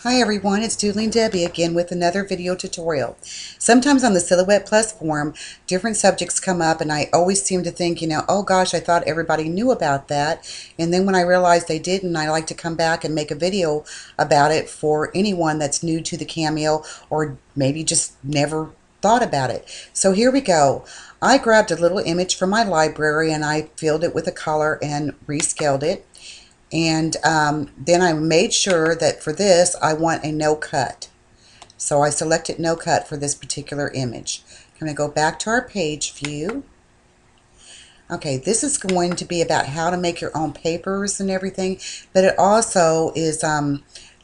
Hi everyone, it's Doodling Debbie again with another video tutorial. Sometimes on the Silhouette Plus forum, different subjects come up and I always seem to think, oh gosh, I thought everybody knew about that. And then when I realize they didn't, I like to come back and make a video about it for anyone that's new to the Cameo or maybe just never thought about it. So here we go. I grabbed a little image from my library and I filled it with a color and rescaled it. And then I made sure that for this I want a no cut. So I selected no cut for this particular image. I'm going to go back to our page view. Okay, this is going to be about how to make your own papers and everything, but it also is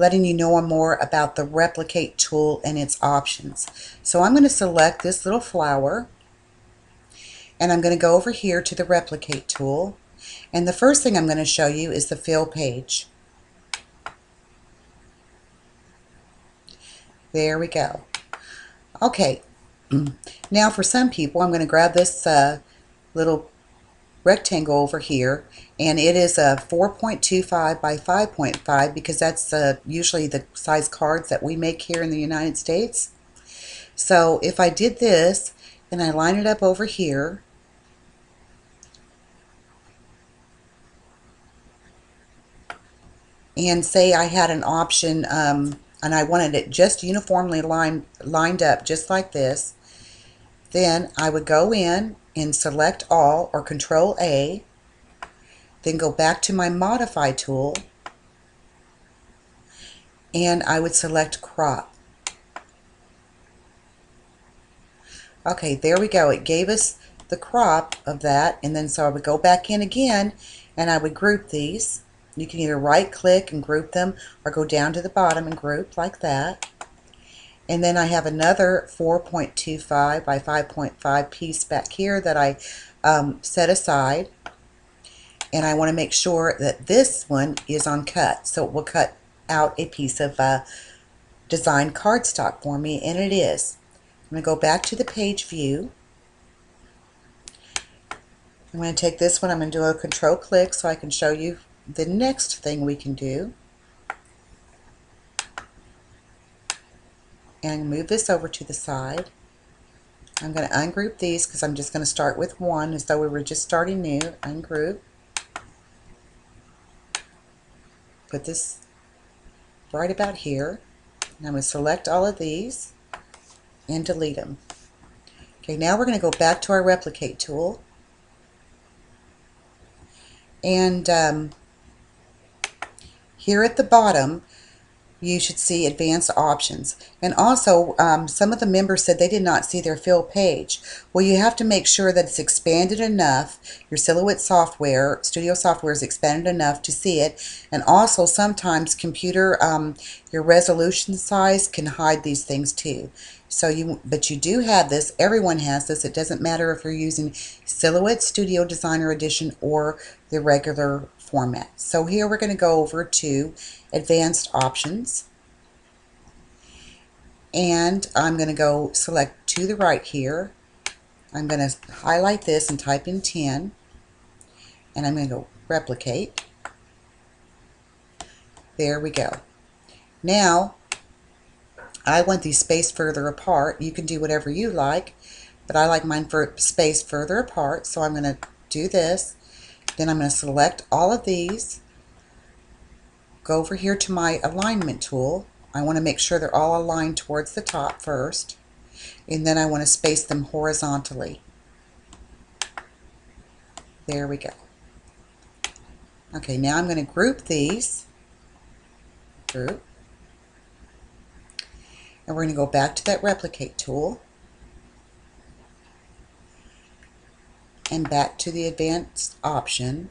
letting you know more about the replicate tool and its options. So I'm going to select this little flower and I'm going to go over here to the replicate tool. And the first thing I'm going to show you is the fill page. There we go. Okay, now for some people I'm going to grab this little rectangle over here, and it is a 4.25 by 5.5 because that's usually the size cards that we make here in the United States. So if I did this and I line it up over here, and say I had an option and I wanted it just uniformly lined up just like this, then I would go in and select all or Control A, then go back to my modify tool and I would select crop. Okay, there we go. It gave us the crop of that, and then so I would go back in again and I would group these. You can either right click and group them or go down to the bottom and group like that. And then I have another 4.25 by 5.5 piece back here that I set aside. And I want to make sure that this one is on cut. So it will cut out a piece of designed cardstock for me, and it is. I'm going to go back to the page view. I'm going to take this one, I'm going to do a control click so I can show you the next thing we can do, and move this over to the side. I'm going to ungroup these because I'm just going to start with one as though we were just starting new. Ungroup. Put this right about here. And I'm going to select all of these and delete them. Okay, now we're going to go back to our replicate tool. And here at the bottom, you should see advanced options. And also, some of the members said they did not see their fill page. Well, you have to make sure that it's expanded enough. Your Silhouette software, studio software is expanded enough to see it. And also, sometimes computer, your resolution size can hide these things too. So but you do have this. Everyone has this. It doesn't matter if you're using Silhouette Studio Designer Edition or the regular format. So here we're going to go over to advanced options, and I'm going to go select to the right here. I'm going to highlight this and type in 10, and I'm going to go replicate. There we go. Now I want these spaced further apart. You can do whatever you like, but I like mine for spaced further apart, so I'm going to do this. Then I'm going to select all of these, go over here to my alignment tool. I want to make sure they're all aligned towards the top first, and then I want to space them horizontally. There we go. Okay, now I'm going to group these. Group. And we're going to go back to that replicate tool and back to the advanced option,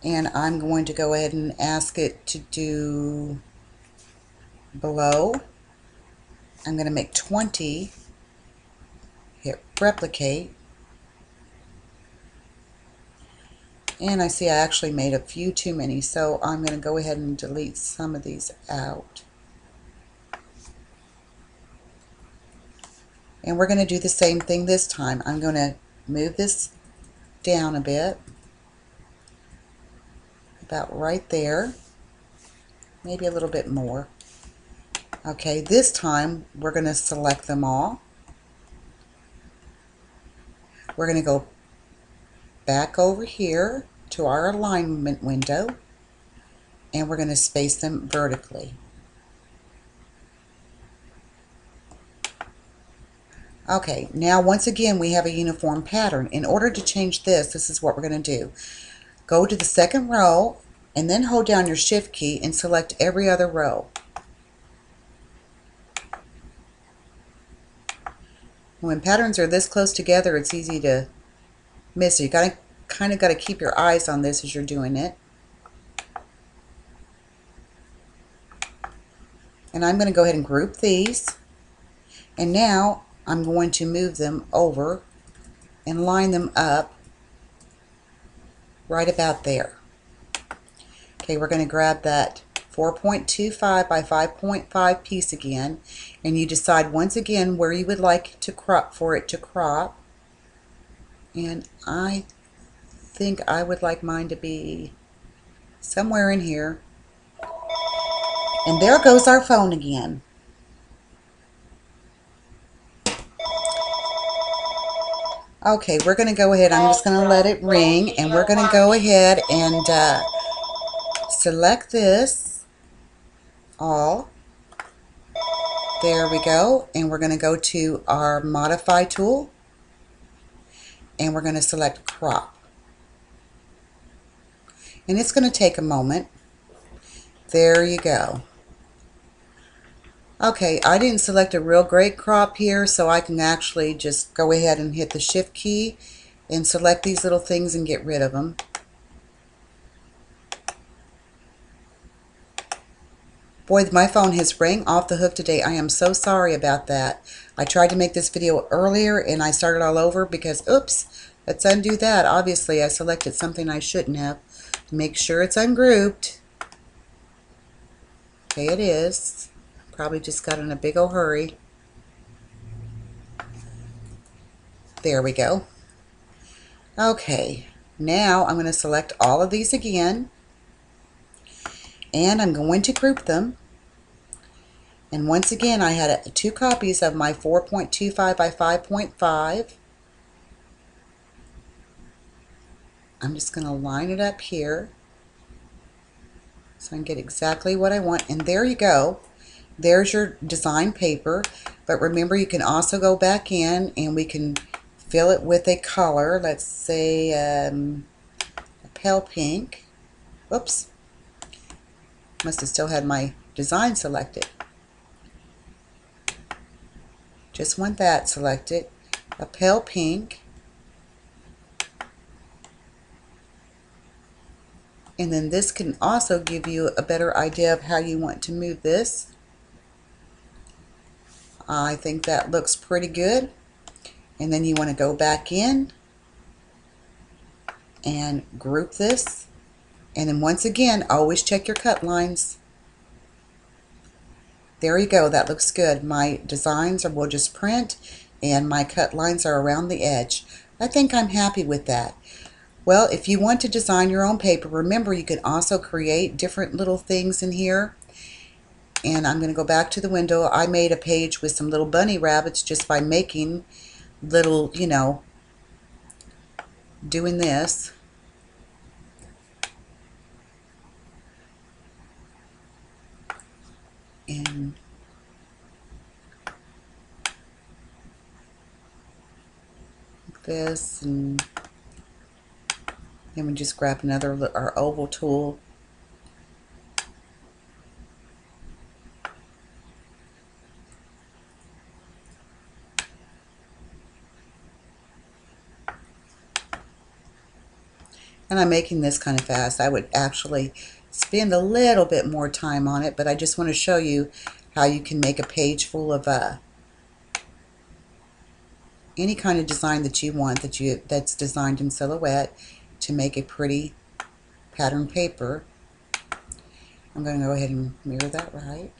and I'm going to go ahead and ask it to do below. I'm going to make 20, hit replicate, and I see I actually made a few too many, so I'm going to go ahead and delete some of these out. And we're going to do the same thing this time. I'm going to move this down a bit, about right there. maybe a little bit more. Okay, this time we're going to select them all. We're going to go back over here to our alignment window, and we're going to space them vertically. Okay, now once again we have a uniform pattern. In order to change this, this is what we're going to do. Go to the second row and then hold down your shift key and select every other row. When patterns are this close together, it's easy to miss. You kind of got to keep your eyes on this as you're doing it. And I'm going to go ahead and group these. And now I'm going to move them over and line them up right about there. Okay, we're going to grab that 4.25 by 5.5 piece again, and you decide once again where you would like to crop for it to crop. And I think I would like mine to be somewhere in here. And there goes our phone again. Okay, we're going to go ahead. I'm just going to let it ring, and we're going to go ahead and select this all. There we go. And we're going to go to our modify tool, and we're going to select crop. And it's going to take a moment. There you go. Okay, I didn't select a real great crop here, so I can actually just go ahead and hit the shift key and select these little things and get rid of them. Boy, my phone has rang off the hook today. I am so sorry about that. I tried to make this video earlier and I started all over because, oops, let's undo that. Obviously, I selected something I shouldn't have. Make sure it's ungrouped. Okay, it is. Probably just got in a big old hurry. There we go. Okay, now I'm going to select all of these again, and I'm going to group them. And once again, I had 2 copies of my 4.25 by 5.5. I'm just going to line it up here so I can get exactly what I want. And there you go. There's your design paper. But remember, you can also go back in and we can fill it with a color. Let's say a pale pink. Oops. Must have still had my design selected. Just want that selected. A pale pink. And then this can also give you a better idea of how you want to move this. I think that looks pretty good. And then you want to go back in and group this. And then once again, always check your cut lines. There you go, that looks good. My designs will just print and my cut lines are around the edge. I think I'm happy with that. Well, if you want to design your own paper, remember you can also create different little things in here. And I'm going to go back to the window. I made a page with some little bunny rabbits just by making little, you know, doing this. And this, and then we just grab our oval tool. And I'm making this kind of fast. I would actually spend a little bit more time on it, but I just want to show you how you can make a page full of any kind of design that you want that's designed in Silhouette to make a pretty pattern paper. I'm going to go ahead and mirror that right.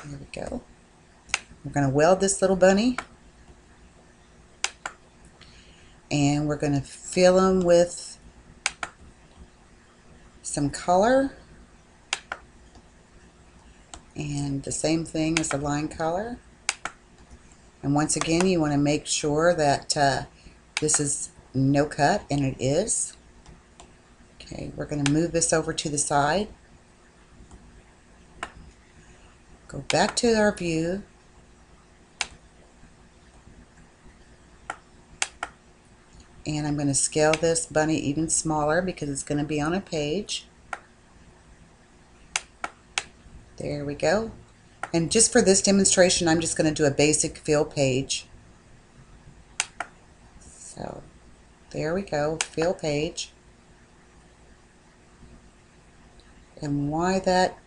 There we go. We're going to weld this little bunny. And we're going to fill them with some color, and the same thing as the line color. And once again, you want to make sure that this is no cut, and it is. Okay, we're going to move this over to the side. Go back to our view. And I'm going to scale this bunny even smaller because it's going to be on a page. There we go. And just for this demonstration, I'm just going to do a basic fill page. So there we go, fill page. And why that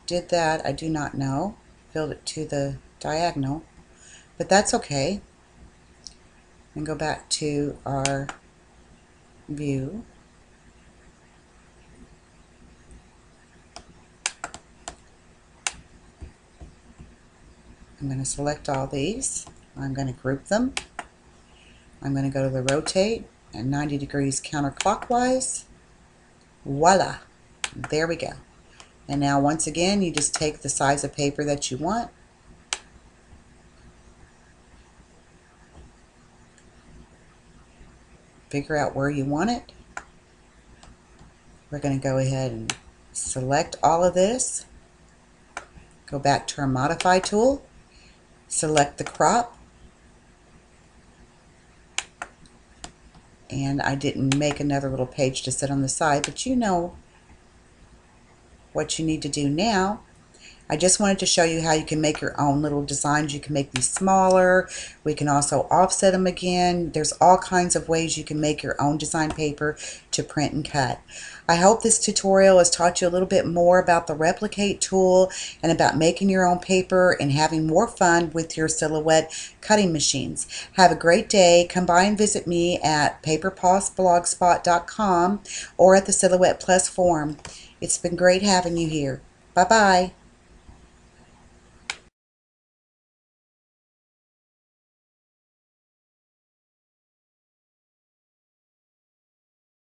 did that, I do not know. Filled it to the diagonal, but that's okay. And go back to our view. I'm going to select all these. I'm going to group them. I'm going to go to the rotate at 90 degrees counterclockwise. Voila! There we go. And now once again, you just take the size of paper that you want. Figure out where you want it. We're going to go ahead and select all of this. Go back to our modify tool. Select the crop. And I didn't make another little page to sit on the side, but you know what you need to do now. I just wanted to show you how you can make your own little designs. You can make these smaller. We can also offset them again. There's all kinds of ways you can make your own design paper to print and cut. I hope this tutorial has taught you a little bit more about the replicate tool and about making your own paper and having more fun with your silhouette cutting machines. Have a great day. Come by and visit me at paperpawsblogspot.com or at the Silhouette Plus forum. It's been great having you here. Bye-bye.